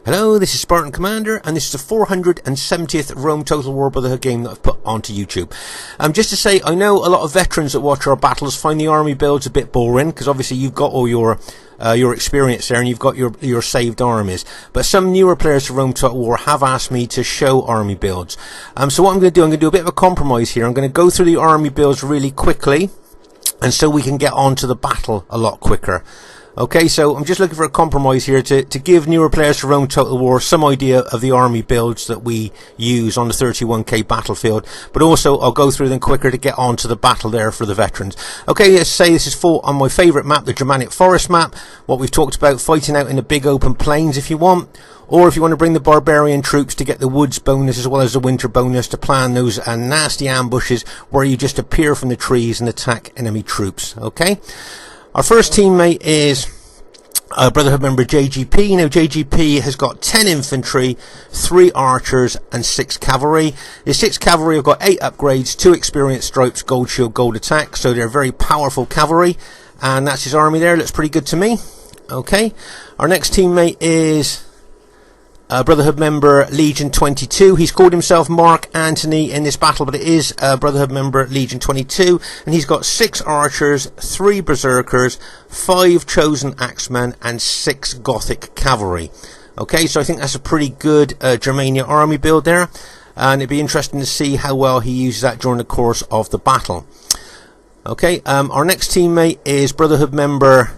Hello, this is Spartan Commander, and this is the 470th Rome Total War Brotherhood game that I've put onto YouTube. Just to say, I know a lot of veterans that watch our battles find the army builds a bit boring, because obviously you've got all your experience there, and you've got your saved armies. But some newer players to Rome Total War have asked me to show army builds. So what I'm going to do a bit of a compromise here. I'm going to go through the army builds really quickly, and so we can get on to the battle a lot quicker. Okay, so I'm just looking for a compromise here to give newer players to Rome Total War some idea of the army builds that we use on the 31k battlefield, but also I'll go through them quicker to get on to the battle there for the veterans. Okay, let's say this is fought on my favourite map, the Germanic Forest map, what we've talked about, fighting out in the big open plains if you want, or if you want to bring the barbarian troops to get the woods bonus as well as the winter bonus to plan those nasty ambushes where you just appear from the trees and attack enemy troops. Okay. Our first teammate is Brotherhood member JGP. Now JGP has got 10 infantry, 3 archers and 6 cavalry. The 6 cavalry have got 8 upgrades, 2 experience stripes, gold shield, gold attack. So they're very powerful cavalry. And that's his army there. Looks pretty good to me. Okay. Our next teammate is Brotherhood member Legion 22. He's called himself Mark Antony in this battle, but it is Brotherhood member Legion 22, and he's got 6 archers, 3 berserkers, 5 chosen axemen and 6 gothic cavalry. Okay, so I think that's a pretty good Germania army build there, and it'd be interesting to see how well he uses that during the course of the battle. Okay, our next teammate is Brotherhood member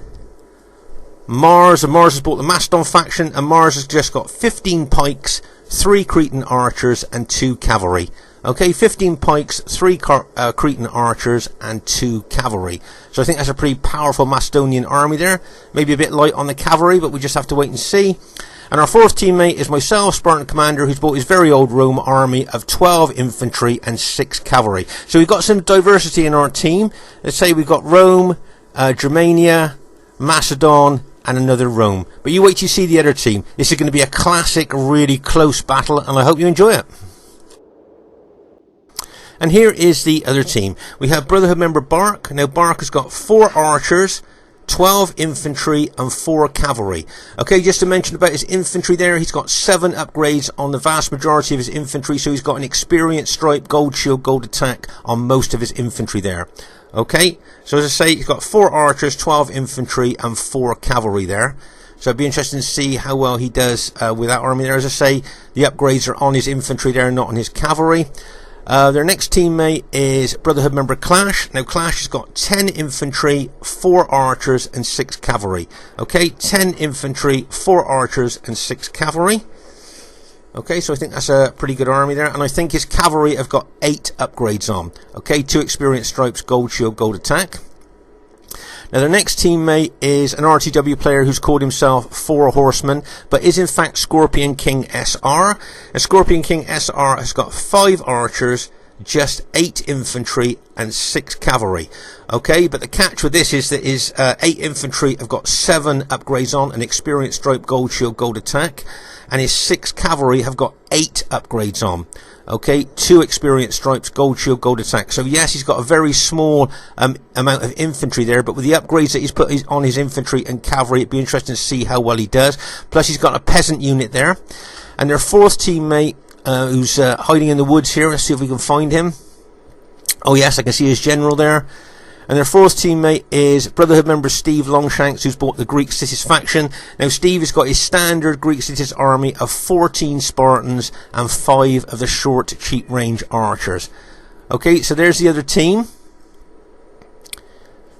Mars, and Mars has bought the Macedon faction, and Mars has just got 15 pikes, 3 Cretan archers and 2 cavalry. Okay, 15 pikes, 3 Cretan archers and 2 cavalry. So I think that's a pretty powerful Macedonian army there. Maybe a bit light on the cavalry, but we just have to wait and see. And our fourth teammate is myself, Spartan Commander, who's bought his very old Rome army of 12 infantry and 6 cavalry. So we've got some diversity in our team. Let's say we've got Rome, Germania, Macedon, and another Rome. But you wait till you see the other team. This is going to be a classic, really close battle, and I hope you enjoy it. And here is the other team. We have Brotherhood member Bark. Now Bark has got 4 archers, 12 infantry and 4 cavalry. Okay, just to mention about his infantry there, he's got 7 upgrades on the vast majority of his infantry, so he's got an experience stripe, gold shield, gold attack on most of his infantry there. Okay, so as I say, he's got 4 archers, 12 infantry and 4 cavalry there. So it'd be interesting to see how well he does with that army there. As I say, the upgrades are on his infantry there, not on his cavalry. Their next teammate is Brotherhood member Clash. Now Clash has got 10 infantry, 4 archers and 6 cavalry. Okay, 10 infantry, 4 archers and 6 cavalry. Okay, so I think that's a pretty good army there, and I think his cavalry have got 8 upgrades on. Okay, 2 experience stripes, gold shield, gold attack. Now the next teammate is an RTW player who's called himself 4 Horsemen, but is in fact Scorpion King SR. And Scorpion King SR has got 5 archers, just 8 infantry and 6 cavalry. Okay, but the catch with this is that his 8 infantry have got 7 upgrades on, an experience stripe, gold shield, gold attack, and his 6 cavalry have got 8 upgrades on. Okay, 2 experience stripes, gold shield, gold attack. So yes, he's got a very small amount of infantry there, but with the upgrades that he's put on his infantry and cavalry, it'd be interesting to see how well he does. Plus he's got a peasant unit there. And their fourth teammate, who's hiding in the woods here, let's see if we can find him. Oh yes, I can see his general there. And their fourth teammate is Brotherhood member STEVELONGSHANKS, who's bought the Greek Cities faction. Now Steve has got his standard Greek Cities army of 14 Spartans and 5 of the short, cheap range archers. Okay, so there's the other team.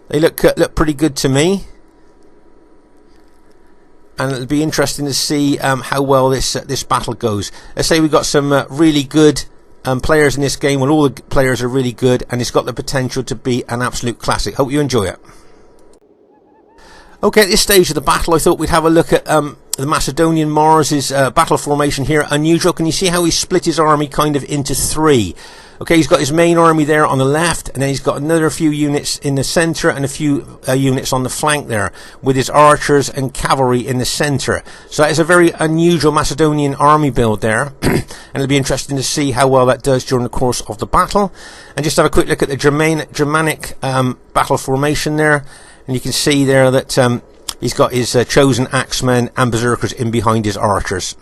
They look pretty good to me. And it'll be interesting to see how well this battle goes. Let's say we've got some really good players in this game. Well, all the players are really good, and it's got the potential to be an absolute classic. Hope you enjoy it. Okay, at this stage of the battle, I thought we'd have a look at the Macedonian Mars's battle formation here. Unusual. Can you see how he split his army kind of into 3? Okay, he's got his main army there on the left, and then he's got another few units in the centre and a few units on the flank there, with his archers and cavalry in the centre. So that is a very unusual Macedonian army build there, and it'll be interesting to see how well that does during the course of the battle. And just have a quick look at the Germanic battle formation there, and you can see there that He's got his chosen axemen and berserkers in behind his archers.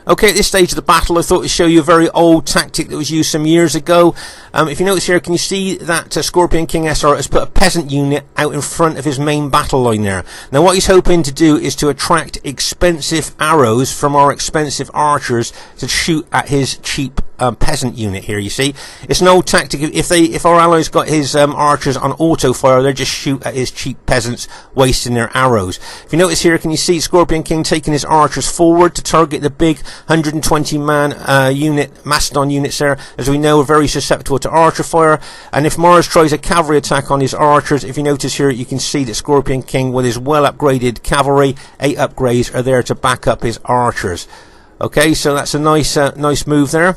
Okay, at this stage of the battle, I thought to show you a very old tactic that was used some years ago. If you notice here, can you see that Scorpion King SR has put a peasant unit out in front of his main battle line there? Now, what he's hoping to do is to attract expensive arrows from our expensive archers to shoot at his cheap peasant unit here. You see, it's an old tactic. If our allies got his archers on auto fire, they just shoot at his cheap peasants, wasting their arrows. If you notice here, can you see Scorpion King taking his archers forward to target the big 120 man unit, Macedon units there, as we know, are very susceptible to archer fire. And if Mars tries a cavalry attack on his archers, if you notice here, you can see that Scorpion King, with his well upgraded cavalry, 8 upgrades, are there to back up his archers. Okay, so that's a nice move there.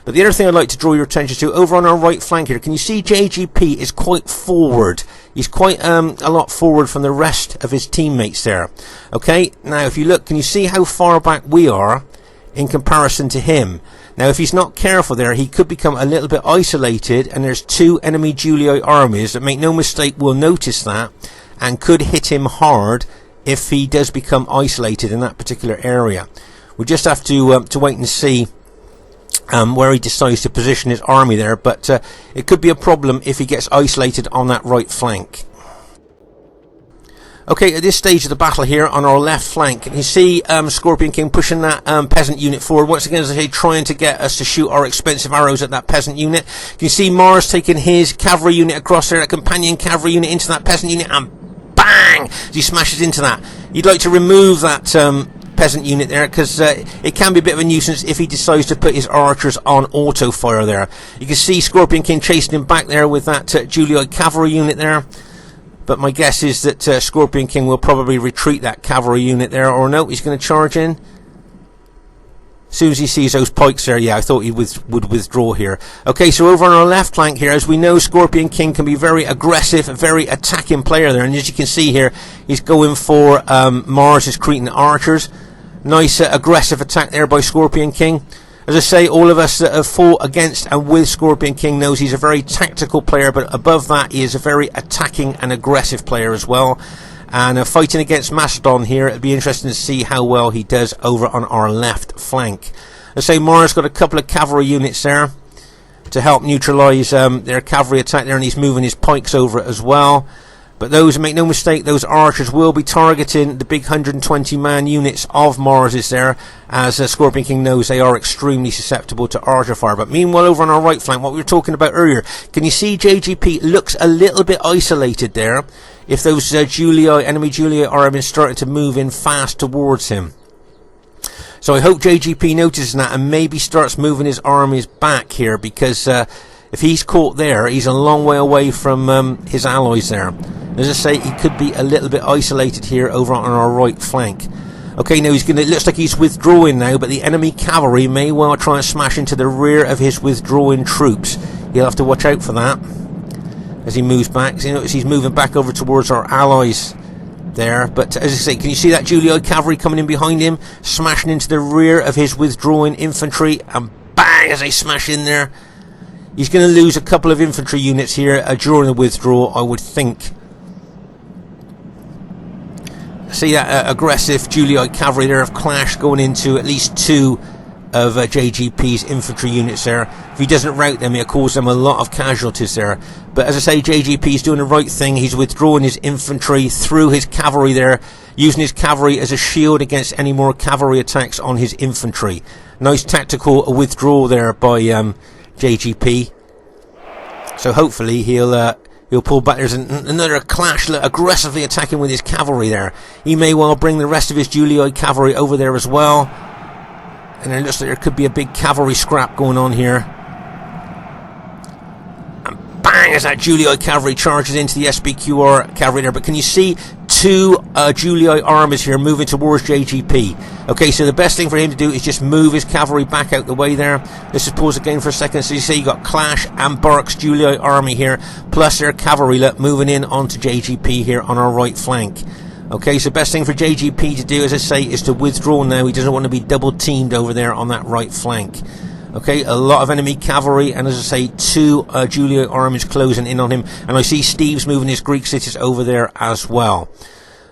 But the other thing I'd like to draw your attention to, over on our right flank here, can you see JGP is quite forward? He's quite a lot forward from the rest of his teammates there. Okay, now if you look, can you see how far back we are in comparison to him? Now, if he's not careful there, he could become a little bit isolated, and there's 2 enemy Julii armies that, make no mistake, will notice that and could hit him hard if he does become isolated in that particular area. We just have to wait and see where he decides to position his army there, but it could be a problem if he gets isolated on that right flank. Okay, at this stage of the battle here on our left flank, you see Scorpion King pushing that peasant unit forward. Once again, as I say, trying to get us to shoot our expensive arrows at that peasant unit. You see Mars taking his cavalry unit across there, a companion cavalry unit into that peasant unit, and bang! He smashes into that. You'd like to remove that peasant unit there, because it can be a bit of a nuisance if he decides to put his archers on auto fire there. You can see Scorpion King chasing him back there with that Julii cavalry unit there. But my guess is that Scorpion King will probably retreat that cavalry unit there, or no, he's going to charge in. As soon as he sees those pikes there, yeah, I thought he would withdraw here. Okay, so over on our left flank here, as we know, Scorpion King can be very aggressive, a very attacking player there. And as you can see here, he's going for Mars' Cretan archers. Nice aggressive attack there by Scorpion King. As I say, all of us that have fought against and with Scorpion King knows he's a very tactical player, but above that, he is a very attacking and aggressive player as well. And fighting against Macedon here, it'd be interesting to see how well he does over on our left flank. As I say, Mars got a couple of cavalry units there to help neutralise their cavalry attack there, and he's moving his pikes over it as well. But those, make no mistake, those archers will be targeting the big 120 man units of Mars there, as Scorpion King knows they are extremely susceptible to archer fire. But meanwhile, over on our right flank, what we were talking about earlier, can you see JGP looks a little bit isolated there? If those enemy Julii armies starting to move in fast towards him. So I hope JGP notices that and maybe starts moving his armies back here, because if he's caught there, he's a long way away from his allies there. As I say, he could be a little bit isolated here over on our right flank. Okay, now it looks like he's withdrawing now, but the enemy cavalry may well try and smash into the rear of his withdrawing troops. He'll have to watch out for that as he moves back. So you notice he's moving back over towards our allies there. But as I say, can you see that Julii cavalry coming in behind him, smashing into the rear of his withdrawing infantry, and bang, as they smash in there. He's going to lose a couple of infantry units here during the withdrawal, I would think. See that aggressive Julii cavalry there have clashed, going into at least 2 of JGP's infantry units there. If he doesn't rout them, it'll cause them a lot of casualties there. But as I say, JGP's doing the right thing. He's withdrawing his infantry through his cavalry there, using his cavalry as a shield against any more cavalry attacks on his infantry. Nice tactical withdrawal there by JGP. So hopefully he'll pull back. There's another clash, aggressively attacking with his cavalry there. He may well bring the rest of his Julii cavalry over there as well. And it looks like there could be a big cavalry scrap going on here. And bang, as that Julii cavalry charges into the SBQR cavalry there. But can you see 2 Julii armies here moving towards JGP? Okay, so the best thing for him to do is just move his cavalry back out the way there. Let's just pause again for a second. So you see you got Clash and Bark's Julii army here, plus their cavalry moving in onto JGP here on our right flank. Okay, so best thing for JGP to do, as I say, is to withdraw now. He doesn't want to be double teamed over there on that right flank. Okay, a lot of enemy cavalry, and as I say, 2 Julio armies closing in on him, and I see Steve's moving his Greek cities over there as well.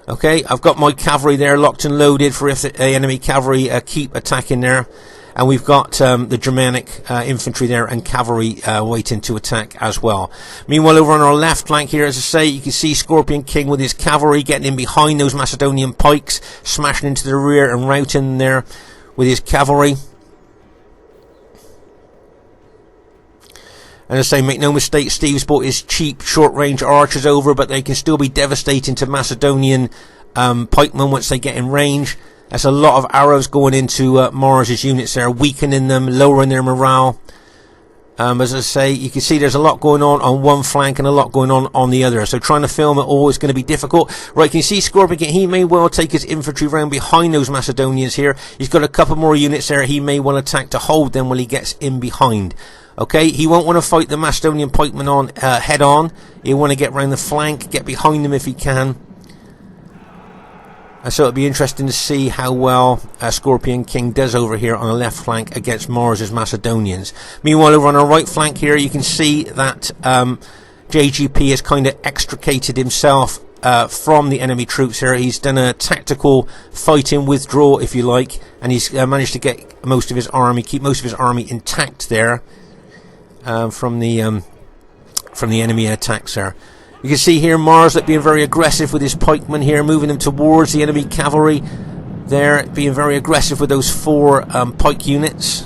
Okay, I've got my cavalry there locked and loaded for if the enemy cavalry keep attacking there. And we've got the Germanic infantry there and cavalry waiting to attack as well. Meanwhile, over on our left flank here, as I say, you can see Scorpion King with his cavalry getting in behind those Macedonian pikes, smashing into the rear and routing there with his cavalry. And as I say, make no mistake, Steve's brought his cheap short-range archers over, but they can still be devastating to Macedonian pikemen once they get in range. There's a lot of arrows going into Mars's units there, weakening them, lowering their morale. As I say, you can see there's a lot going on one flank and a lot going on the other. So trying to film it all is going to be difficult. Right, can you see Scorpion? He may well take his infantry round behind those Macedonians here. He's got a couple more units there. He may well attack to hold them while he gets in behind. Okay, he won't want to fight the Macedonian pikemen on head on. He'll want to get round the flank, get behind them if he can. So it'll be interesting to see how well Scorpion King does over here on the left flank against Mars's Macedonians. Meanwhile, over on our right flank here, you can see that JGP has kind of extricated himself from the enemy troops here. He's done a tactical fighting withdrawal, if you like, and he's managed to get most of his army, keep most of his army intact there from the enemy attacks there. You can see here Mars being very aggressive with his pikemen here, moving them towards the enemy cavalry. There, being very aggressive with those 4 pike units.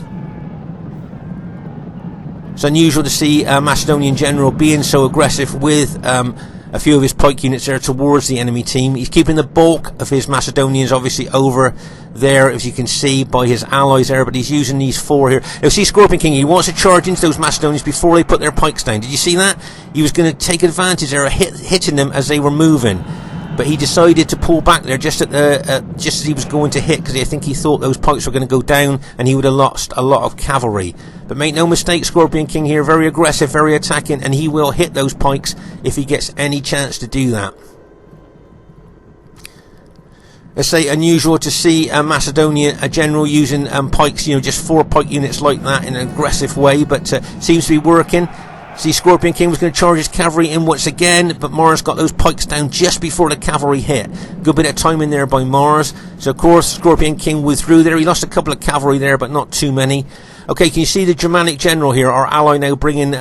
It's unusual to see a Macedonian general being so aggressive with a few of his pike units there towards the enemy team. He's keeping the bulk of his Macedonians obviously over there, as you can see, by his allies there, but he's using these 4 here. Now see Scorpion King, he wants to charge into those Macedonians before they put their pikes down. Did you see that? He was going to take advantage there of hitting them as they were moving, but he decided to pull back there just at just as he was going to hit, because I think he thought those pikes were going to go down and he would have lost a lot of cavalry. But make no mistake, Scorpion King here, very aggressive, very attacking, and he will hit those pikes if he gets any chance to do that. Let's say unusual to see a Macedonian general using pikes, you know, just 4 pike units like that in an aggressive way, but seems to be working. See, Scorpion King was going to charge his cavalry in once again, but Mars got those pikes down just before the cavalry hit. Good bit of timing there by Mars. So, of course, Scorpion King withdrew there. He lost a couple of cavalry there, but not too many. Okay, can you see the Germanic general here, our ally now bringing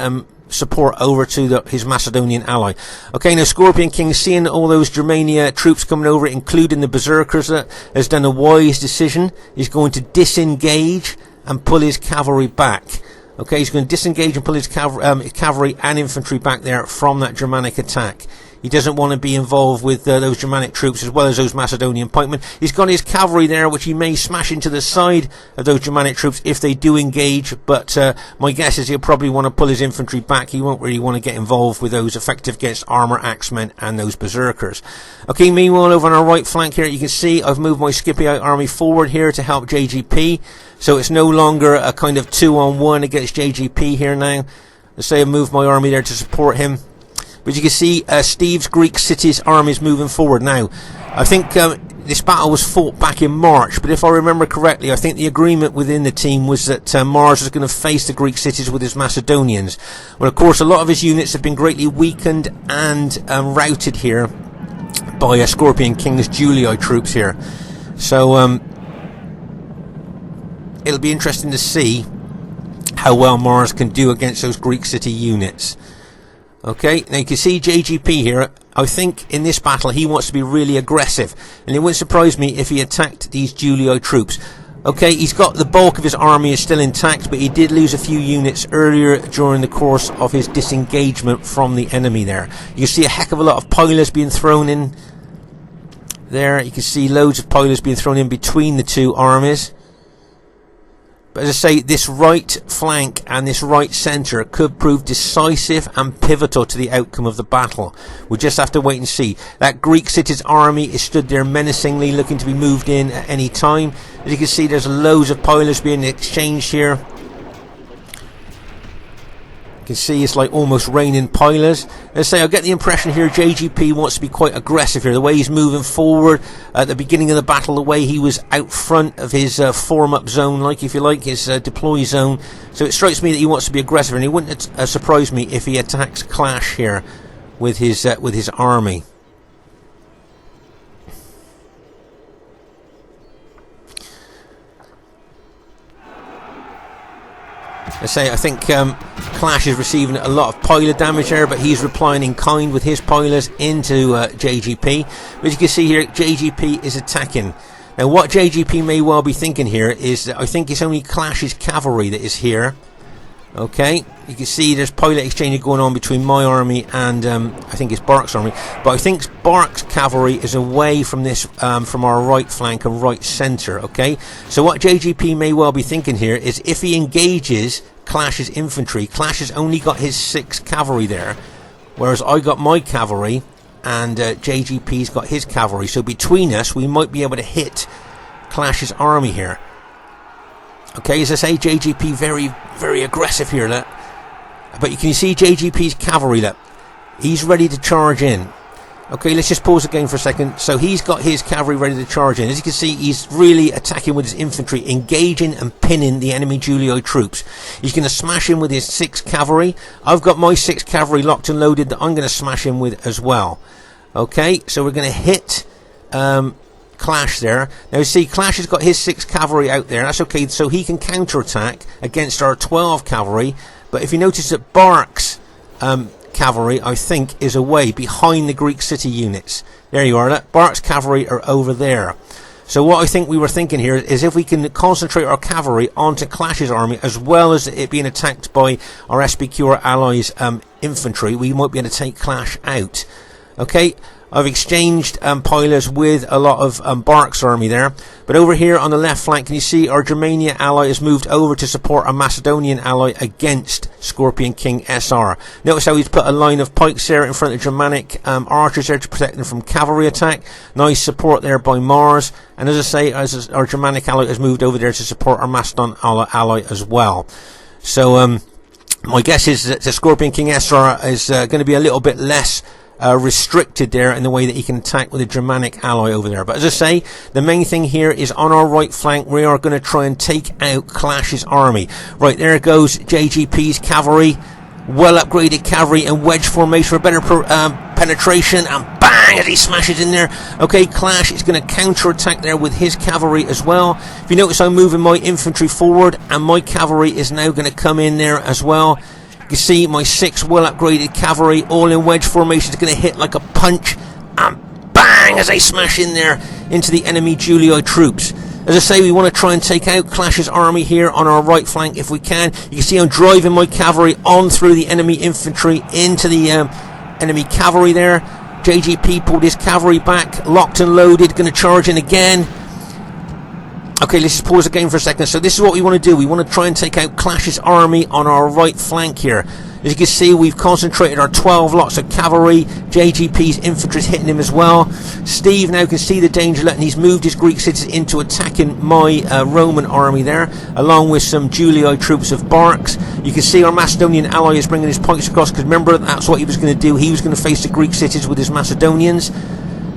support over to his Macedonian ally. Okay, now Scorpion King, seeing all those Germania troops coming over, including the Berserkers, has done a wise decision. He's going to disengage and pull his cavalry back. Okay, he's going to disengage and pull his cavalry and infantry back there from that Germanic attack. He doesn't want to be involved with those Germanic troops as well as those Macedonian pikemen. He's got his cavalry there, which he may smash into the side of those Germanic troops if they do engage, but my guess is he'll probably want to pull his infantry back. He won't really want to get involved with those effective against armour axemen and those berserkers. Okay, meanwhile, over on our right flank here, you can see I've moved my Scipio army forward here to help JGP, so it's no longer a kind of 2-on-1 against JGP here now. Let's say I moved my army there to support him. But you can see Steve's Greek cities armies moving forward now. I think this battle was fought back in March, but if I remember correctly, I think the agreement within the team was that Mars was going to face the Greek cities with his Macedonians. Well, of course, a lot of his units have been greatly weakened and routed here by Scorpion King's Julii troops here. So it'll be interesting to see how well Mars can do against those Greek city units. Okay, now you can see JGP here. I think in this battle he wants to be really aggressive, and it wouldn't surprise me if he attacked these Julii troops. Okay, he's got the bulk of his army is still intact, but he did lose a few units earlier during the course of his disengagement from the enemy there. You can see a heck of a lot of pillars being thrown in there. You can see loads of pillars being thrown in between the two armies. But as I say, this right flank and this right centre could prove decisive and pivotal to the outcome of the battle. We'll just have to wait and see. That Greek city's army is stood there menacingly, looking to be moved in at any time. As you can see, there's loads of pillars being exchanged here. You can see it's like almost raining pilers. Let's say I get the impression here JGP wants to be quite aggressive here. The way he's moving forward at the beginning of the battle, the way he was out front of his form-up zone, like if you like, his deploy zone. So it strikes me that he wants to be aggressive, and he wouldn't surprise me if he attacks Clash here with his army. I say I think Clash is receiving a lot of piler damage there, but he's replying in kind with his pilers into JGP. But as you can see here, JGP is attacking. Now what JGP may well be thinking here is that I think it's only Clash's cavalry that is here. Okay, you can see there's pilot exchange going on between my army and I think it's Bark's army, but I think Bark's cavalry is away from this from our right flank and right centre. Okay, so what JGP may well be thinking here is if he engages Clash's infantry, Clash has only got his 6 cavalry there, whereas I got my cavalry and JGP's got his cavalry, so between us we might be able to hit Clash's army here. Okay, as I say, JGP very, very aggressive here, look. But you can see JGP's cavalry, look. He's ready to charge in. Okay, let's just pause the game for a second. So he's got his cavalry ready to charge in. As you can see, he's really attacking with his infantry, engaging and pinning the enemy Julii troops. He's going to smash in with his 6 cavalry. I've got my 6 cavalry locked and loaded that I'm going to smash in with as well. Okay, so we're going to hit Clash there. Now you see Clash has got his 6 cavalry out there. That's okay, so he can counterattack against our 12 cavalry. But if you notice that Bark's cavalry, I think, is away behind the Greek city units. There you are. That Bark's cavalry are over there. So what I think we were thinking here is if we can concentrate our cavalry onto Clash's army, as well as it being attacked by our SPQ allies' infantry, we might be able to take Clash out. Okay, I've exchanged pilers with a lot of Bark's army there. But over here on the left flank, can you see our Germania ally has moved over to support our Macedonian ally against Scorpion King SR. Notice how he's put a line of pikes there in front of Germanic archers there to protect them from cavalry attack. Nice support there by Mars. And as I say, as our Germanic ally has moved over there to support our Macedon ally as well. So my guess is that the Scorpion King SR is going to be a little bit less restricted there in the way that he can attack with a Germanic ally over there. But as I say, the main thing here is on our right flank we are going to try and take out Clash's army. Right, there goes JGP's cavalry, well upgraded cavalry and wedge formation for better penetration, and bang as he smashes in there. Okay, Clash is going to counter attack there with his cavalry as well. If you notice, I'm moving my infantry forward and my cavalry is now going to come in there as well. You can see my 6 well upgraded cavalry all in wedge formation is going to hit like a punch, and bang as they smash in there into the enemy Julii troops. As I say, we want to try and take out Clash's army here on our right flank if we can. You can see I'm driving my cavalry on through the enemy infantry into the enemy cavalry there. JGP pulled his cavalry back, locked and loaded, going to charge in again. Okay, let's just pause the game for a second. So this is what we want to do. We want to try and take out Clash's army on our right flank here. As you can see, we've concentrated our 12 lots of cavalry. JGP's infantry is hitting him as well. Steve now can see the danger, and he's moved his Greek cities into attacking my Roman army there, along with some Julii troops of Barks. You can see our Macedonian ally is bringing his pikes across, because remember, that's what he was going to do. He was going to face the Greek cities with his Macedonians.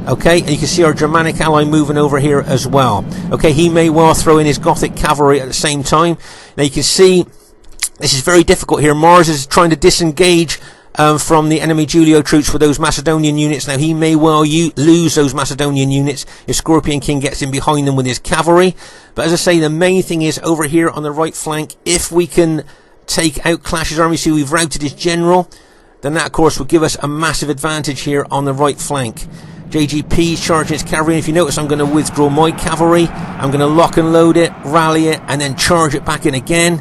Okay, and you can see our Germanic ally moving over here as well. Okay, he may well throw in his Gothic cavalry at the same time. Now you can see this is very difficult here. Mars is trying to disengage from the enemy Julii troops with those Macedonian units. Now he may well lose those Macedonian units if Scorpion King gets in behind them with his cavalry. But as I say, the main thing is over here on the right flank, if we can take out Clash's army, see we've routed his general, then that of course will give us a massive advantage here on the right flank. JGP's charging his cavalry, and if you notice, I'm going to withdraw my cavalry. I'm going to lock and load it, rally it, and then charge it back in again.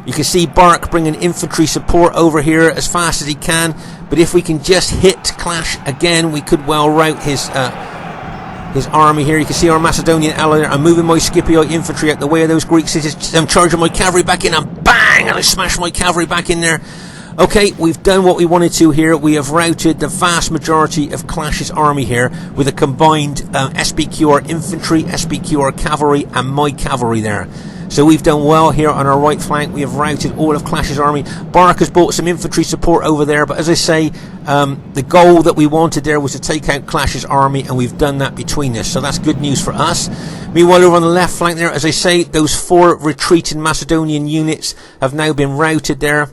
You can see Bark bringing infantry support over here as fast as he can, but if we can just hit Clash again, we could well rout his army here. You can see our Macedonian ally there. I'm moving my Scipioid infantry out the way of those Greek cities. I'm charging my cavalry back in, and bang, and I smash my cavalry back in there. Okay, we've done what we wanted to here. We have routed the vast majority of Clash's army here with a combined SPQR infantry, SPQR cavalry, and my cavalry there. So we've done well here on our right flank. We have routed all of Clash's army. Bark has brought some infantry support over there, but as I say, the goal that we wanted there was to take out Clash's army, and we've done that between us, so that's good news for us. Meanwhile, over on the left flank there, as I say, those 4 retreating Macedonian units have now been routed there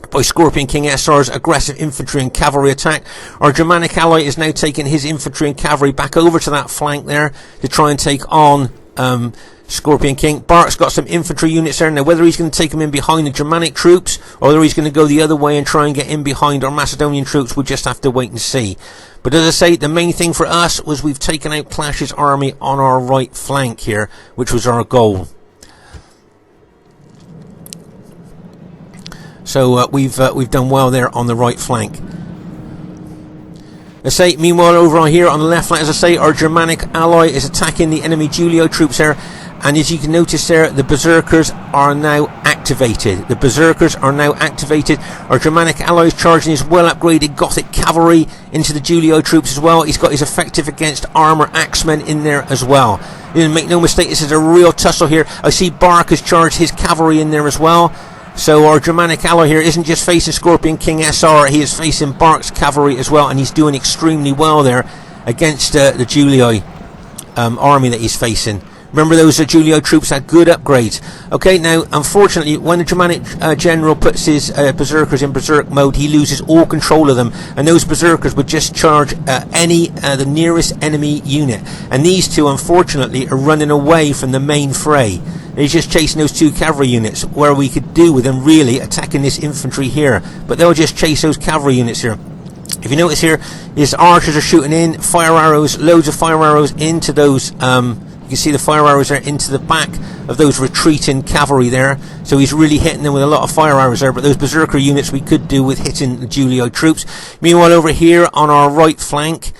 by Scorpion King SR's aggressive infantry and cavalry attack. Our Germanic ally is now taking his infantry and cavalry back over to that flank there to try and take on Scorpion King. Bark's got some infantry units there. Now, whether he's going to take them in behind the Germanic troops, or whether he's going to go the other way and try and get in behind our Macedonian troops, we'll just have to wait and see. But as I say, the main thing for us was we've taken out Clash's army on our right flank here, which was our goal. So we've done well there on the right flank. As I say, meanwhile, over on here on the left flank, as I say, our Germanic ally is attacking the enemy Julio troops there. And as you can notice there, the Berserkers are now activated. The Berserkers are now activated. Our Germanic ally is charging his well-upgraded Gothic cavalry into the Julio troops as well. He's got his effective against armour axemen in there as well. Make no mistake, this is a real tussle here. I see Bark has charged his cavalry in there as well. So our Germanic ally here isn't just facing Scorpion King SR, he is facing Bark's cavalry as well, and he's doing extremely well there against the Julio army that he's facing. Remember, those Julio troops had good upgrades. Okay, now, unfortunately, when the Germanic general puts his berserkers in berserk mode, he loses all control of them, and those berserkers would just charge the nearest enemy unit. And these two, unfortunately, are running away from the main fray. He's just chasing those 2 cavalry units, where we could do with them really attacking this infantry here. But they'll just chase those cavalry units here. If you notice here, his archers are shooting in fire arrows, loads of fire arrows into those you can see the fire arrows there into the back of those retreating cavalry there. So he's really hitting them with a lot of fire arrows there. But those berserker units we could do with hitting the Julio troops. Meanwhile, over here on our right flank,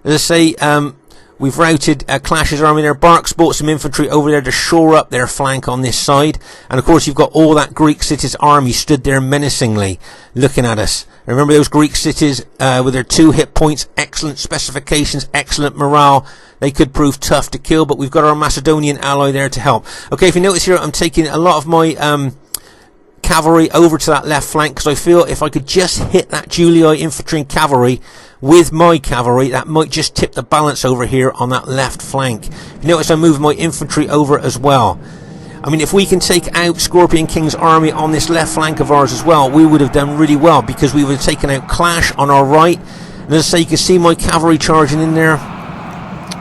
as I say, we've routed Clash's army there. Bark's brought some infantry over there to shore up their flank on this side. And of course, you've got all that Greek cities army stood there menacingly looking at us. Remember those Greek cities with their 2 hit points, excellent specifications, excellent morale. They could prove tough to kill, but we've got our Macedonian ally there to help. Okay, if you notice here, I'm taking a lot of my cavalry over to that left flank, because I feel if I could just hit that Julio infantry and cavalry with my cavalry, that might just tip the balance over here on that left flank. You notice I moved my infantry over as well. I mean, if we can take out Scorpion King's army on this left flank of ours as well, we would have done really well, because we would have taken out Clash on our right. And as I say, you can see my cavalry charging in there.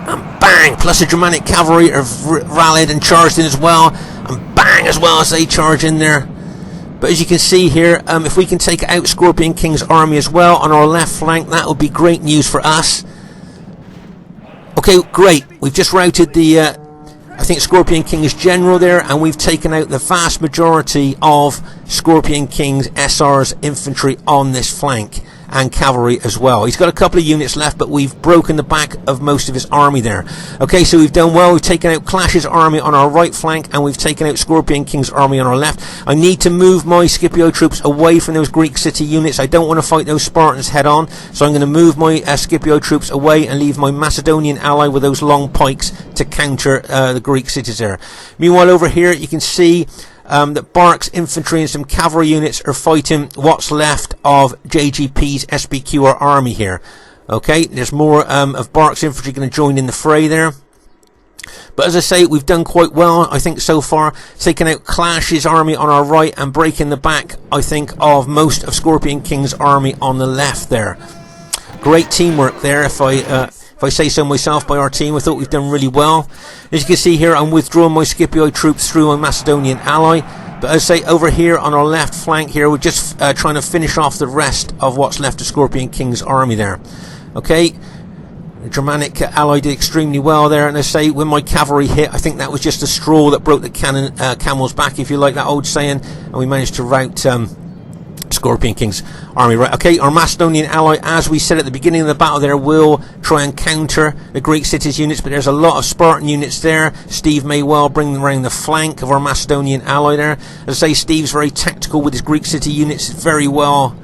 And bang! Plus the Germanic cavalry have rallied and charged in as well. And bang as well as they charge in there. But as you can see here, if we can take out Scorpion King's army as well on our left flank, that would be great news for us. Okay, great. We've just routed the, I think, Scorpion King's general there, and we've taken out the vast majority of Scorpion King's SR's infantry on this flank. And cavalry as well. He's got a couple of units left, but we've broken the back of most of his army there. Okay, so we've done well. We've taken out Clash's army on our right flank, and we've taken out Scorpion King's army on our left. I need to move my Scipio troops away from those Greek city units. I don't want to fight those Spartans head on, so I'm going to move my Scipio troops away and leave my Macedonian ally with those long pikes to counter the Greek cities there. Meanwhile, over here you can see that Bark's infantry and some cavalry units are fighting what's left of JGP's SPQR army here. Okay, there's more of Bark's infantry going to join in the fray there. But as I say, we've done quite well, I think, so far. Taking out Clash's army on our right and breaking the back, I think, of most of Scorpion King's army on the left there. Great teamwork there, if I say so myself, by our team. I thought we've done really well. As you can see here, I'm withdrawing my Scipio troops through my Macedonian ally. But as I say, over here on our left flank here, we're just trying to finish off the rest of what's left of Scorpion King's army there. Okay, the Germanic ally did extremely well there. And as I say, when my cavalry hit, I think that was just a straw that broke the camel's back, if you like that old saying. And we managed to rout Scorpion King's army. Right, okay, our Macedonian ally, as we said at the beginning of the battle there, will try and counter the Greek cities units, but there's a lot of Spartan units there. Steve may well bring them around the flank of our Macedonian ally there. As I say, Steve's very tactical with his Greek city units, very well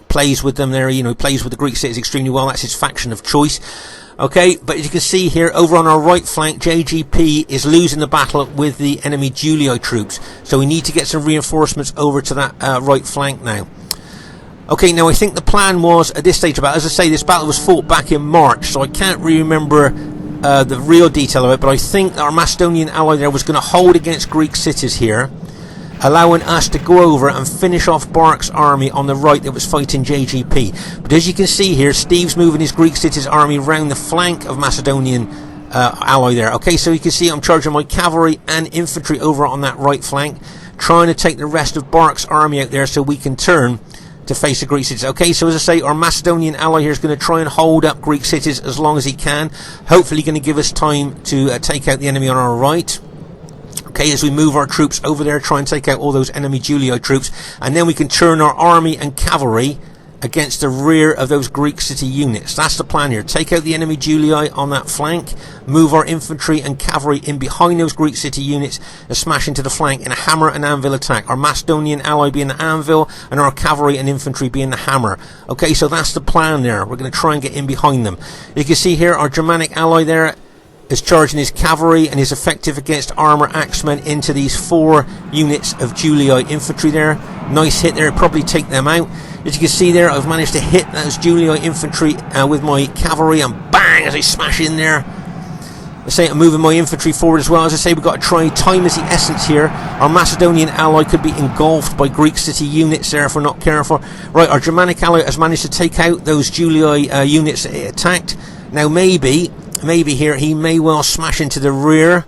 plays with them there, you know, he plays with the Greek cities extremely well. That's his faction of choice. Okay, but as you can see here, over on our right flank, JGP is losing the battle with the enemy Julii troops. So we need to get some reinforcements over to that right flank now. Okay, now I think the plan was, at this stage of battle, as I say, this battle was fought back in March, so I can't really remember the real detail of it, but I think our Macedonian ally there was going to hold against Greek cities here, allowing us to go over and finish off Bark's army on the right that was fighting JGP. But as you can see here, Steve's moving his Greek cities army round the flank of Macedonian ally there. Okay, so you can see I'm charging my cavalry and infantry over on that right flank, trying to take the rest of Bark's army out there so we can turn to face the Greek cities. Okay, so as I say, our Macedonian ally here is going to try and hold up Greek cities as long as he can. Hopefully going to give us time to take out the enemy on our right. Okay, as we move our troops over there, try and take out all those enemy Julii troops, and then we can turn our army and cavalry against the rear of those Greek city units. That's the plan here. Take out the enemy Julii on that flank, move our infantry and cavalry in behind those Greek city units, and smash into the flank in a hammer and anvil attack. Our Macedonian ally being the anvil, and our cavalry and infantry being the hammer. Okay, so that's the plan there. We're going to try and get in behind them. You can see here our Germanic ally there is charging his cavalry and is effective against armour axemen into these 4 units of Julii infantry there. Nice hit there, probably take them out. As you can see there, I've managed to hit those Julii infantry with my cavalry, and bang, as I smash in there. I say I'm moving my infantry forward as well. As I say, we've got to try, time is the essence here. Our Macedonian ally could be engulfed by Greek city units there if we're not careful. Right, our Germanic ally has managed to take out those Julii units that it attacked. Now maybe here he may well smash into the rear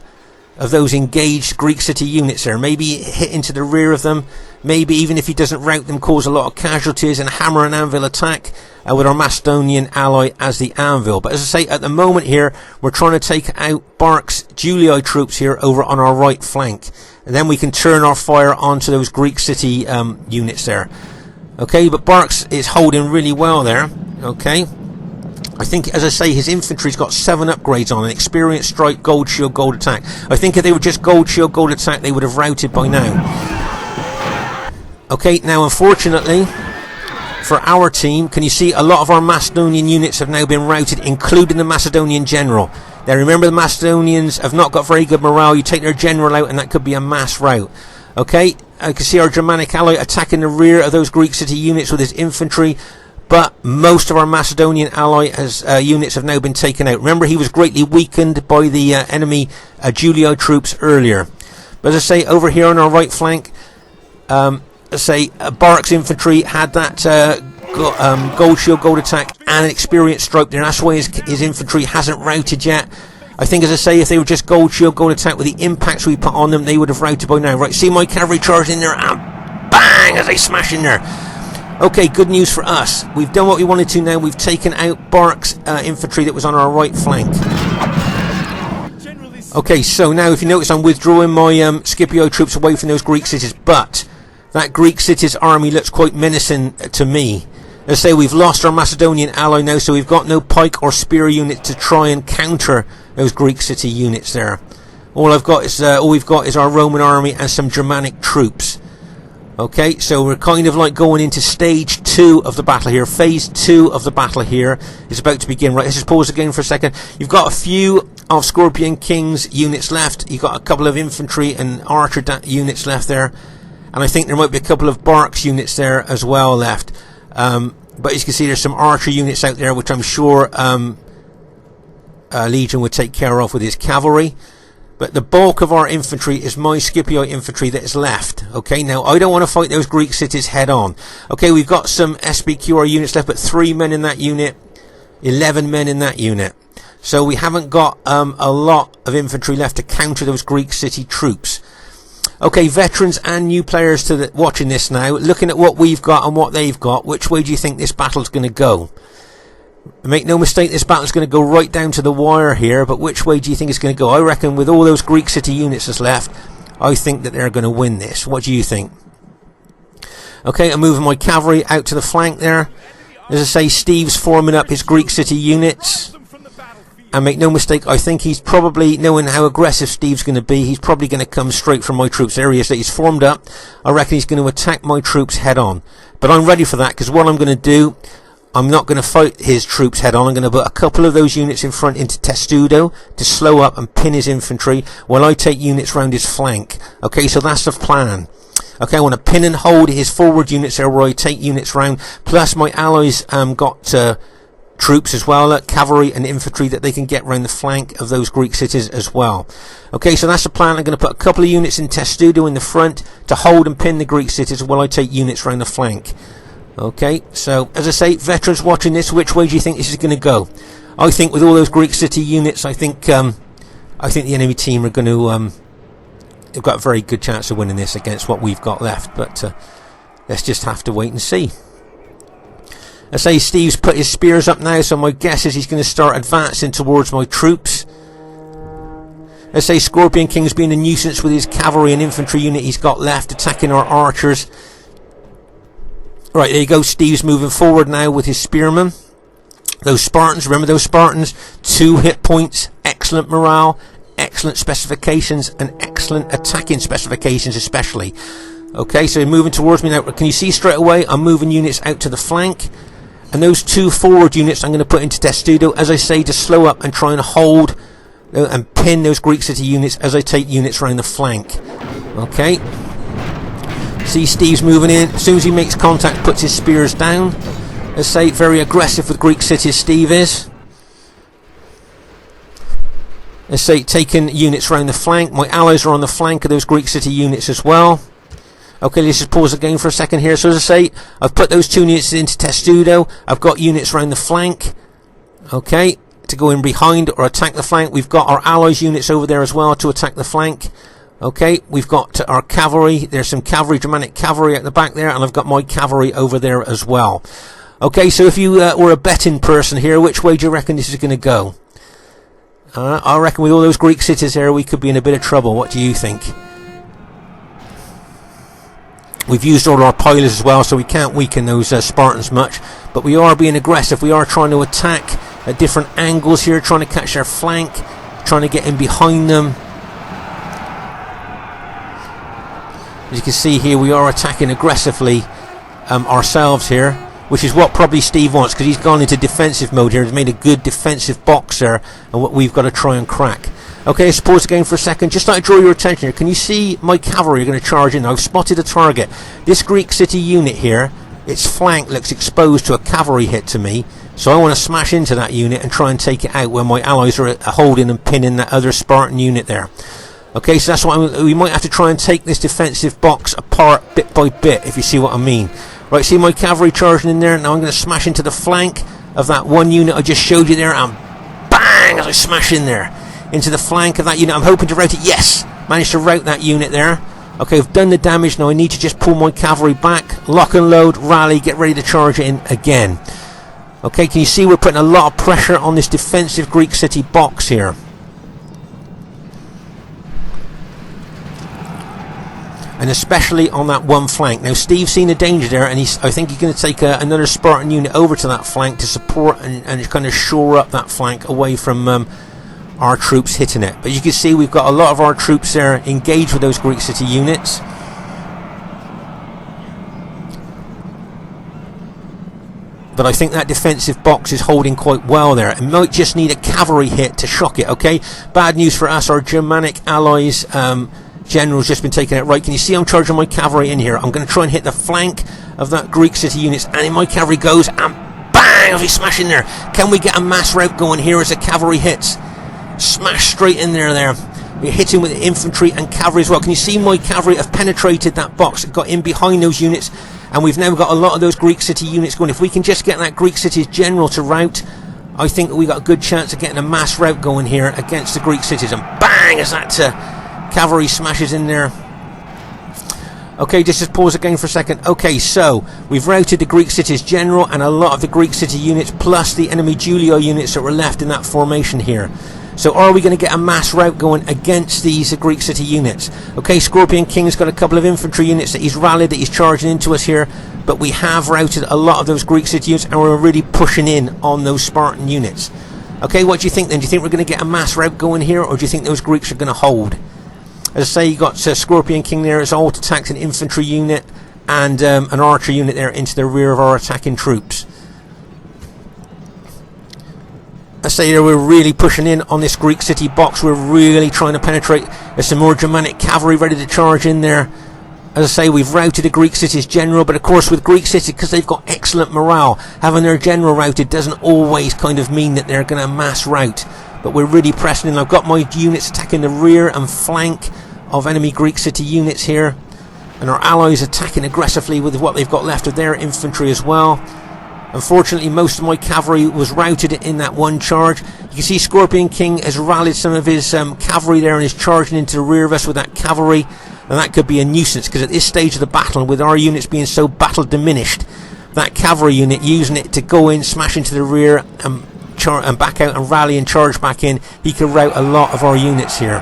of those engaged Greek city units there. Maybe hit into the rear of them. Maybe even if he doesn't rout them, cause a lot of casualties and hammer and anvil attack with our Macedonian ally as the anvil. But as I say, at the moment here, we're trying to take out Bark's Julii troops here over on our right flank. And then we can turn our fire onto those Greek city units there. Okay, but Bark's is holding really well there. Okay. I think, as I say, his infantry's got 7 upgrades on it. Experience, strike, gold shield, gold attack. I think if they were just gold shield, gold attack, they would have routed by now. Okay, now unfortunately for our team, can you see a lot of our Macedonian units have now been routed, including the Macedonian general. Now remember, the Macedonians have not got very good morale. You take their general out and that could be a mass rout. Okay, I can see our Germanic ally attacking the rear of those Greek city units with his infantry. But most of our Macedonian ally units have now been taken out. Remember, he was greatly weakened by the enemy Julii troops earlier. But as I say, over here on our right flank, Bark's infantry had that gold shield, gold attack, and an experience stroke there. That's why his infantry hasn't routed yet. I think, as I say, if they were just gold shield, gold attack with the impacts we put on them, they would have routed by now. Right, see my cavalry charge in there, and bang, as they smash in there. Okay, good news for us. We've done what we wanted to now. We've taken out Bark's infantry that was on our right flank. Okay, so now if you notice, I'm withdrawing my Scipio troops away from those Greek cities, but that Greek cities army looks quite menacing to me. As I say, we've lost our Macedonian ally now, so we've got no pike or spear unit to try and counter those Greek city units there. All we've got is our Roman army and some Germanic troops. Okay, so we're kind of like going into stage 2 of the battle here. Phase 2 of the battle here is about to begin. Right, let's just pause again for a second. You've got a few of Scorpion King's units left. You've got a couple of infantry and archer units left there. And I think there might be a couple of Bark's units there as well left. But as you can see, there's some archer units out there, which I'm sure Legion would take care of with his cavalry. But the bulk of our infantry is my Scipio infantry that is left. Okay, now I don't want to fight those Greek cities head on. Okay, we've got some SBQR units left, but 3 men in that unit, 11 men in that unit. So we haven't got a lot of infantry left to counter those Greek city troops. Okay, veterans and new players watching this now, looking at what we've got and what they've got, which way do you think this battle's going to go? Make no mistake, this battle's going to go right down to the wire here, but which way do you think it's going to go? I reckon with all those Greek city units that's left, I think that they're going to win this. What do you think? Okay, I'm moving my cavalry out to the flank there. As I say, Steve's forming up his Greek city units. And make no mistake, I think he's probably, knowing how aggressive Steve's going to be, he's probably going to come straight from my troops. There he is, that he's formed up. I reckon he's going to attack my troops head on. But I'm ready for that, because what I'm going to do, I'm not going to fight his troops head on. I'm going to put a couple of those units in front into Testudo to slow up and pin his infantry while I take units round his flank. Okay, so that's the plan. Okay, I want to pin and hold his forward units there where I take units round. Plus my allies got troops as well, cavalry and infantry that they can get round the flank of those Greek cities as well. Okay, so that's the plan. I'm going to put a couple of units in Testudo in the front to hold and pin the Greek cities while I take units round the flank. Okay, so as I say, veterans watching this, which way do you think this is going to go? I think with all those Greek city units, I think the enemy team are going to they've got a very good chance of winning this against what we've got left, but let's just have to wait and see. I say Steve's put his spears up now, so my guess is he's going to start advancing towards my troops. I say Scorpion King's being a nuisance with his cavalry and infantry unit he's got left, attacking our archers. Right, there you go, Steve's moving forward now with his spearmen. Those Spartans, remember those Spartans? 2 hit points, excellent morale, excellent specifications, and excellent attacking specifications especially. Okay, so moving towards me now. Can you see straight away I'm moving units out to the flank, and those 2 forward units I'm going to put into Testudo, as I say, to slow up and try and hold and pin those Greek city units as I take units around the flank. Okay, see Steve's moving in. As soon as he makes contact, puts his spears down. As I say, very aggressive with Greek cities Steve is. Let's say taking units around the flank. My allies are on the flank of those Greek city units as well. Okay, let's just pause again for a second here. So as I say, I've put those 2 units into Testudo. I've got units around the flank. Okay, to go in behind or attack the flank. We've got our allies units over there as well to attack the flank. Okay, we've got our cavalry. There's some cavalry, Germanic cavalry at the back there, and I've got my cavalry over there as well. Okay, so if you were a betting person here, which way do you reckon this is going to go? I reckon with all those Greek cities here, we could be in a bit of trouble. What do you think? We've used all our pillars as well, so we can't weaken those Spartans much. But we are being aggressive. We are trying to attack at different angles here, trying to catch their flank, trying to get in behind them. As you can see here, we are attacking aggressively ourselves here, which is what probably Steve wants, because he's gone into defensive mode here. He's made a good defensive box there, and what we've got to try and crack. Okay, let's pause again for a second. Just like to draw your attention here. Can you see my cavalry are going to charge in? I've spotted a target. This Greek city unit here, its flank looks exposed to a cavalry hit to me, so I want to smash into that unit and try and take it out where my allies are holding and pinning that other Spartan unit there. Okay, so that's what we might have to try and take this defensive box apart bit by bit, if you see what I mean. Right, see my cavalry charging in there. Now I'm going to smash into the flank of that one unit I just showed you there, and bang, as I smash in there into the flank of that unit. I'm hoping to rout it. Yes, managed to rout that unit there. Okay, I've done the damage. Now I need to just pull my cavalry back, lock and load, rally, get ready to charge it in again. Okay, can you see we're putting a lot of pressure on this defensive Greek city box here? And especially on that one flank. Now Steve's seen a danger there, and I think he's going to take another Spartan unit over to that flank to support and kind of shore up that flank away from our troops hitting it. But you can see we've got a lot of our troops there engaged with those Greek city units. But I think that defensive box is holding quite well there. It might just need a cavalry hit to shock it. Okay, bad news for us. Our Germanic allies general's just been taken out. Right, can you see I'm charging my cavalry in here? I'm going to try and hit the flank of that Greek city units, and in my cavalry goes, and bang, as we smash in there. Can we get a mass rout going here as the cavalry hits? Smash straight in there. We're hitting with infantry and cavalry as well. Can you see my cavalry have penetrated that box, got in behind those units, and we've now got a lot of those Greek city units going. If we can just get that Greek city's general to rout, I think that we got a good chance of getting a mass rout going here against the Greek cities, and bang, as that cavalry smashes in there. Okay, just pause again for a second. Okay, so we've routed the Greek city's general and a lot of the Greek city units, plus the enemy Julio units that were left in that formation here. So are we going to get a mass rout going against these Greek city units? Okay, Scorpion King's got a couple of infantry units that he's rallied, that he's charging into us here, but we have routed a lot of those Greek city units, and we're really pushing in on those Spartan units. Okay, what do you think then? Do you think we're going to get a mass rout going here, or do you think those Greeks are going to hold? As I say, you got Scorpion King there. It's all attacked an infantry unit and an archer unit there into the rear of our attacking troops. I say here we're really pushing in on this Greek city box. We're really trying to penetrate. There's some more Germanic cavalry ready to charge in there. As I say, we've routed the Greek city's general, but of course with Greek city, because they've got excellent morale, having their general routed doesn't always kind of mean that they're going to mass rout. But we're really pressing in. I've got my units attacking the rear and flank of enemy Greek city units here, and our allies attacking aggressively with what they've got left of their infantry as well. Unfortunately, most of my cavalry was routed in that one charge. You can see Scorpion King has rallied some of his cavalry there and is charging into the rear of us with that cavalry. And that could be a nuisance, because at this stage of the battle, with our units being so battle diminished, that cavalry unit using it to go in, smash into the rear and back out and rally and charge back in, he could rout a lot of our units here.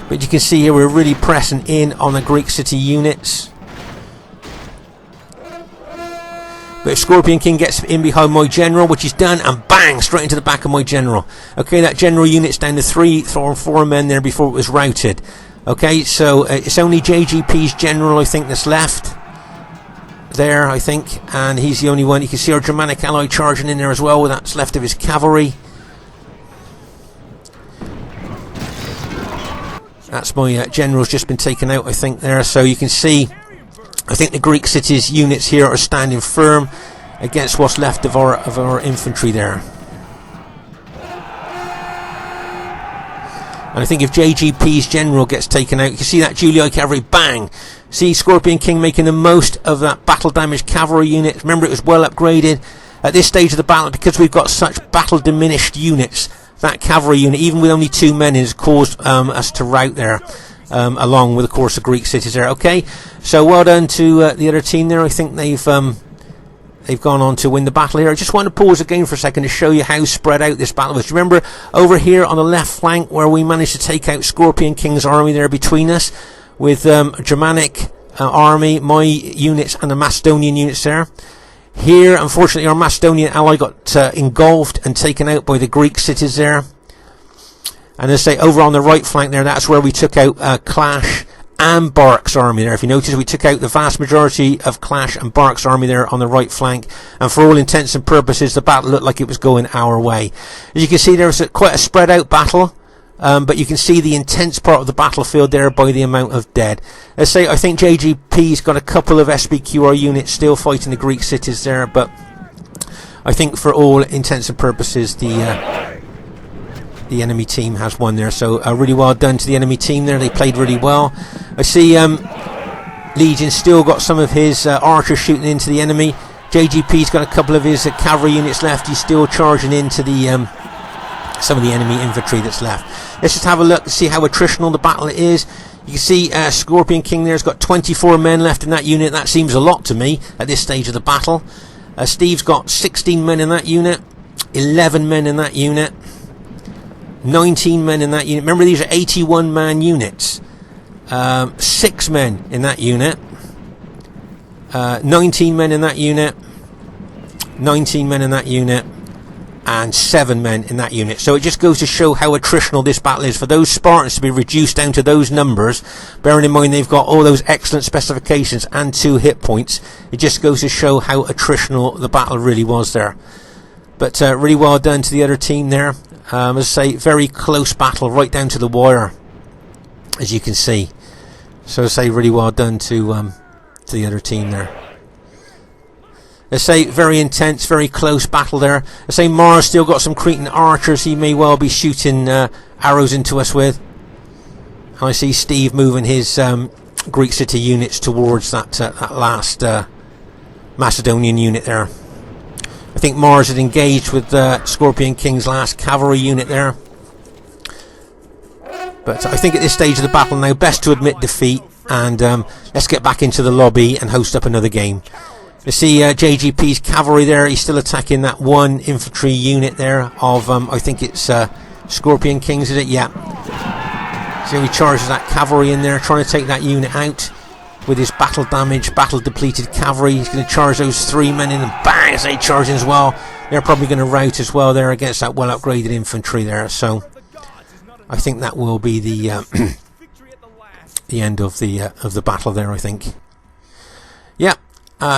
But you can see here we're really pressing in on the Greek city units. But if Scorpion King gets in behind my general, which he's done, and bang, straight into the back of my general. Okay, that general unit's down to 3 or 4 men there before it was routed. Okay, so it's only JGP's general, I think, that's left there, I think, and he's the only one. You can see our Germanic ally charging in there as well with that's left of his cavalry. That's my general's just been taken out, I think, there. So you can see, I think the Greek city's units here are standing firm against what's left of our infantry there. And I think if JGP's general gets taken out, you can see that Julii cavalry, bang! See Scorpion King making the most of that battle damaged cavalry unit. Remember, it was well upgraded. At this stage of the battle, because we've got such battle diminished units, that cavalry unit, even with only 2 men, has caused us to rout there, along with, of course, the Greek cities there. Okay, so well done to the other team there. I think they've gone on to win the battle here. I just want to pause again for a second to show you how spread out this battle was. Remember, over here on the left flank, where we managed to take out Scorpion King's army there between us, with Germanic army, my units, and the Macedonian units there. Here, unfortunately, our Macedonian ally got engulfed and taken out by the Greek cities there. And as I say, over on the right flank there, that's where we took out Clash and Bark's army there. If you notice, we took out the vast majority of Clash and Bark's army there on the right flank, and for all intents and purposes the battle looked like it was going our way. As you can see, there was quite a spread out battle, but you can see the intense part of the battlefield there by the amount of dead. Let's say I think JGP's got a couple of SBQR units still fighting the Greek cities there, but I think for all intents and purposes the enemy team has won there. So really well done to the enemy team there. They played really well. I see Legion still got some of his archers shooting into the enemy. JGP's got a couple of his cavalry units left. He's still charging into the some of the enemy infantry that's left. Let's just have a look to see how attritional the battle is. You can see Scorpion King there's got 24 men left in that unit. That seems a lot to me at this stage of the battle. Steve's got 16 men in that unit, 11 men in that unit, 19 men in that unit. Remember, these are 81 man units. 6 men in that unit, 19 men in that unit, 19 men in that unit, and 7 men in that unit. So it just goes to show how attritional this battle is. For those Spartans to be reduced down to those numbers, bearing in mind they've got all those excellent specifications and 2 hit points, it just goes to show how attritional the battle really was there. But really well done to the other team there. As I say, very close battle right down to the wire, as you can see. So I say, really well done to the other team there. I say, very intense, very close battle there. I say, Mars still got some Cretan archers he may well be shooting arrows into us with. And I see Steve moving his Greek city units towards that last Macedonian unit there. I think Mars had engaged with Scorpion King's last cavalry unit there. But I think at this stage of the battle now, best to admit defeat, and let's get back into the lobby and host up another game. You see JGP's cavalry there. He's still attacking that one infantry unit there of, I think it's Scorpion King's, is it? Yeah. So he charges that cavalry in there, trying to take that unit out with his battle damaged, battle depleted cavalry. He's going to charge those 3 men in, and bang, as they charge in as well. They're probably going to rout as well there against that well upgraded infantry there. So I think that will be the the end of the battle there, I think. Yeah.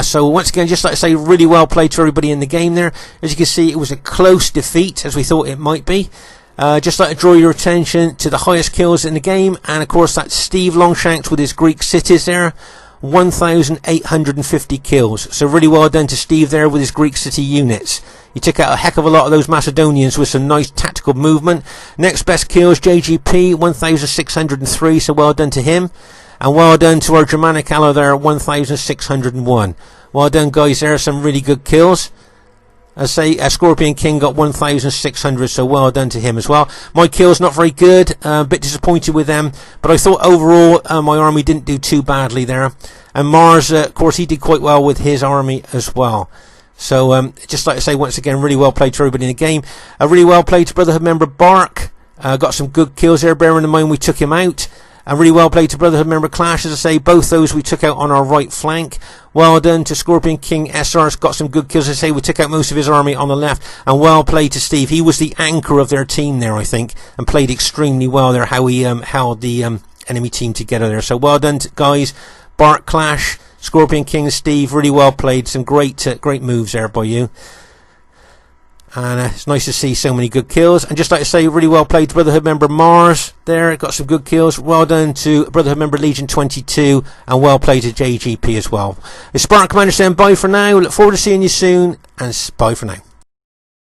So once again, just like I say, really well played to everybody in the game there. As you can see, it was a close defeat, as we thought it might be. Just like to draw your attention to the highest kills in the game, and of course that's Steve Longshanks with his Greek cities there, 1,850 kills. So really well done to Steve there with his Greek city units. He took out a heck of a lot of those Macedonians with some nice tactical movement. Next best kills, JGP, 1,603, so well done to him. And well done to our Germanic ally there, 1,601. Well done, guys, there, some really good kills. I say Scorpion King got 1,600, so well done to him as well. My kills not very good, a bit disappointed with them, but I thought overall my army didn't do too badly there. And Mars, of course, he did quite well with his army as well. So just like to say once again, really well played to everybody in the game. Really well played to Brotherhood member Bark. Got some good kills there, bearing in mind we took him out. And really well played to Brotherhood member Clash, as I say, both those we took out on our right flank. Well done to Scorpion King SR's got some good kills, as I say, we took out most of his army on the left. And well played to Steve, he was the anchor of their team there, I think, and played extremely well there, how he held the enemy team together there. So well done to guys, Bark, Clash, Scorpion King and Steve, really well played, some great moves there by you. And it's nice to see so many good kills. And just like to say, really well played to Brotherhood member Mars there, got some good kills. Well done to Brotherhood member Legion 22, and well played to JGP as well. It's Spartan Commander saying bye for now. Look forward to seeing you soon, and bye for now.